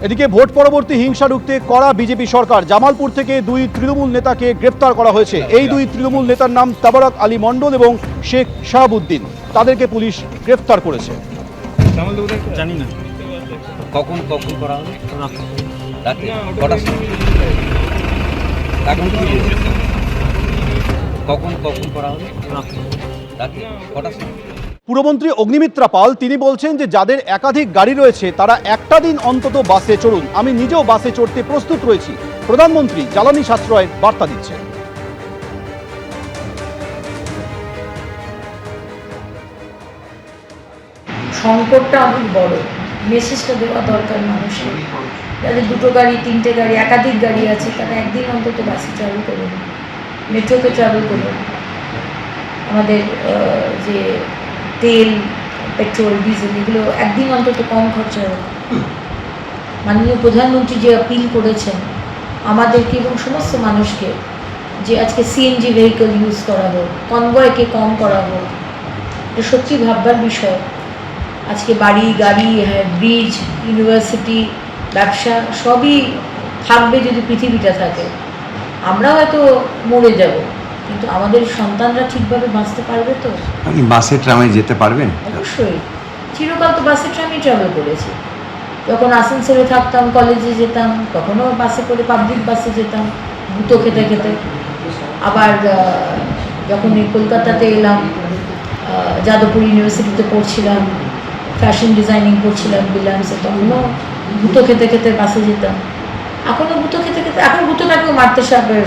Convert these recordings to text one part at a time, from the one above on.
এদিকে ভোট পরবর্তী হিংসা রুখতে কড়া বিজেপি সরকার। জামালপুর থেকে দুই তৃণমূল নেতাকে গ্রেপ্তার করা হয়েছে। এই দুই তৃণমূল নেতার নাম তাবারক আলী মণ্ডল এবং শেখ শাহাবুদ্দিন। তাদেরকে পুলিশ গ্রেপ্তার করেছে। জানি না কখন কখন করা হবে, রাতে কটার সময়, এখন কি কখন কখন করা হবে, রাতে কটার সময়। পুরমন্ত্রী অগ্নিমিত্রা পাল তিনি বলছেন যে যাদের একাধিক গাড়ি রয়েছে তারা একটা দিন অন্তত বাসে চড়ুন। আমি নিজেও বাসে চড়তে প্রস্তুত রয়েছি। প্রধানমন্ত্রী জ্বালানি সাশ্রয়ের বার্তা দিচ্ছেন। সংকটটা অনেক বড়, মেসেজটা দেওয়া দরকার মানুষের। যাদের দুটো গাড়ি, তিনটে গাড়ি, একাধিক গাড়ি আছে তারা একদিন অন্তত বাসে ট্রাভেল করুন, মেট্রোতে ট্রাভেল করুন। আমাদের যে তেল, পেট্রোল, ডিজেল এগুলো একদিন অন্তত কম খরচা হোক। মাননীয় প্রধানমন্ত্রী যে আপিল করেছেন আমাদেরকে এবং সমস্ত মানুষকে যে আজকে সিএনজি ভেহিকল ইউজ করা হোক, কনভয়কে কম করা হোক, এটা সত্যি ভাববার বিষয়। আজকে বাড়ি, গাড়ি, ব্রিজ, ইউনিভার্সিটি, ব্যবসা সবই থাকবে যদি পৃথিবীটা থাকে। আমরা হয়তো মরে যাব, কিন্তু আমাদের সন্তানরা ঠিকভাবে বাঁচতে পারবে তো? আপনি বাসে ট্রামে যেতে পারবেন? অবশ্যই, চিরকাল তো বাসে ট্রামে ট্রাভেল করেছি। যখন আসানসোলে থাকতাম, কলেজে যেতাম, তখনও বাসে করে, পাবলিক বাসে যেতাম গুঁতো খেতে খেতে। আবার যখন এই কলকাতাতে এলাম, যাদবপুর ইউনিভার্সিটিতে পড়ছিলাম, ফ্যাশন ডিজাইনিং করছিলাম রিলায়েন্সে, তখনও গুঁতো খেতে খেতে বাসে যেতাম। এখনও গুঁতো খেতে খেতে, এখন গুঁতোটাকেও মারতে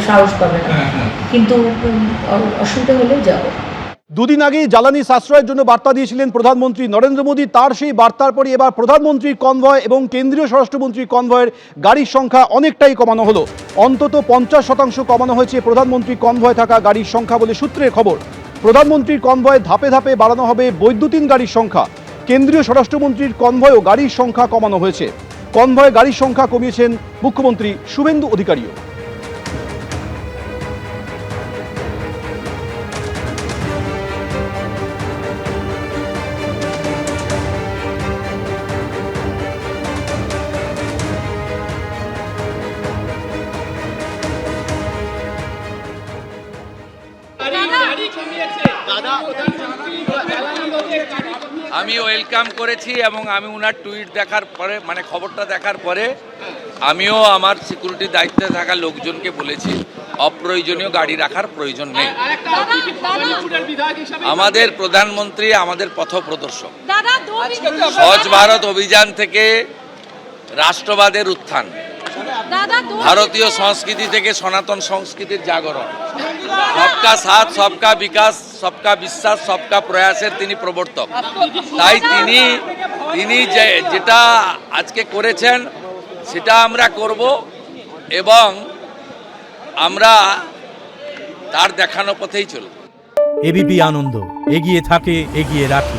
সাহস পাবে না, কিন্তু অসুবিধা হলেও যাবো। দুদিন আগেই জ্বালানি সাশ্রয়ের জন্য বার্তা দিয়েছিলেন প্রধানমন্ত্রী নরেন্দ্র মোদী। তার সেই বার্তার পরই এবার প্রধানমন্ত্রীর কনভয় এবং কেন্দ্রীয় স্বরাষ্ট্রমন্ত্রীর কনভয়ের গাড়ির সংখ্যা অনেকটাই কমানো হলো। অন্তত 50% কমানো হয়েছে প্রধানমন্ত্রীর কনভয় থাকা গাড়ির সংখ্যা বলে সূত্রের খবর। প্রধানমন্ত্রীর কনভয় ধাপে ধাপে বাড়ানো হবে বৈদ্যুতিন গাড়ির সংখ্যা। কেন্দ্রীয় স্বরাষ্ট্রমন্ত্রীর কনভয়ও গাড়ির সংখ্যা কমানো হয়েছে। কনভয় গাড়ির সংখ্যা কমিয়েছেন মুখ্যমন্ত্রী শুভেন্দু অধিকারীও। আমি ওয়েলকাম করেছি এবং আমি ওনার টুইট দেখার পরে, মানে খবরটা দেখার পরে, আমিও আমার সিকিউরিটি দায়িত্বে থাকা লোকজনকে বলেছি অপ্রয়োজনীয় গাড়ি রাখার প্রয়োজন নেই। আমাদের প্রধানমন্ত্রী আমাদের পথপ্রদর্শক। স্বচ্ছ ভারত অভিযান থেকে রাষ্ট্রবাদের উত্থান, ভারতীয় সংস্কৃতি থেকে সনাতন সংস্কৃতির জাগরণ, সবকা সাথ, সবকা বিকাশ, সবকা বিশ্বাস, সবকা প্রয়াসের তিনি প্রবর্তক। তাই তিনি যেটা আজকে করেছেন সেটা আমরা করব এবং আমরা তার দেখানো পথেই চলব। এবিপি আনন্দ, এগিয়ে থাকে, এগিয়ে রাখে।